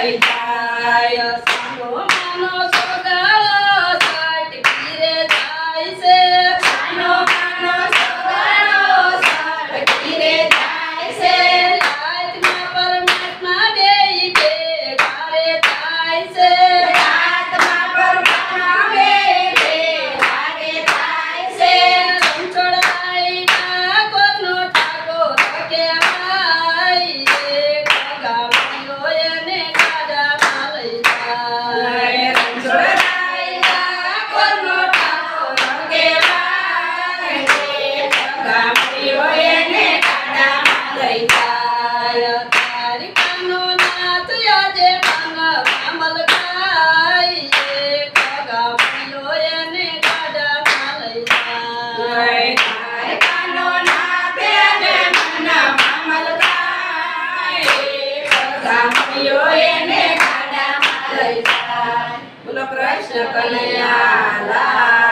Yo લઈ જાય સાનો માનો સોગાળો સટકી રે જાય છે સાનો માનો સોગાળો સટકી રે જાય છે આત્મા પરમાત્મા બેય ભેગા રે થાય છે આત્મા પરમાત્મા બેય ભેગા રે થાય છે રણછોડરાય ઠાકોરનો ઠાકોર કહેવાય ગામડીઓ એને ગાડામાં લઈ જાય રણછોડરાય ઠાકોરનો ઠાકોર કહેવાય ગામડીઓ એને ગાડામાં લઈ જાય તારી કાનો નાથ યજે મામલ ગાય ગામડીઓ એને ગાડામાં લઈ જાય તારી કાનો નાથ યજે મામલ ગાય ગામડીઓ એને ગાડામાં લઈ જાય બોલો કૃષ્ણ કનૈયા લાલ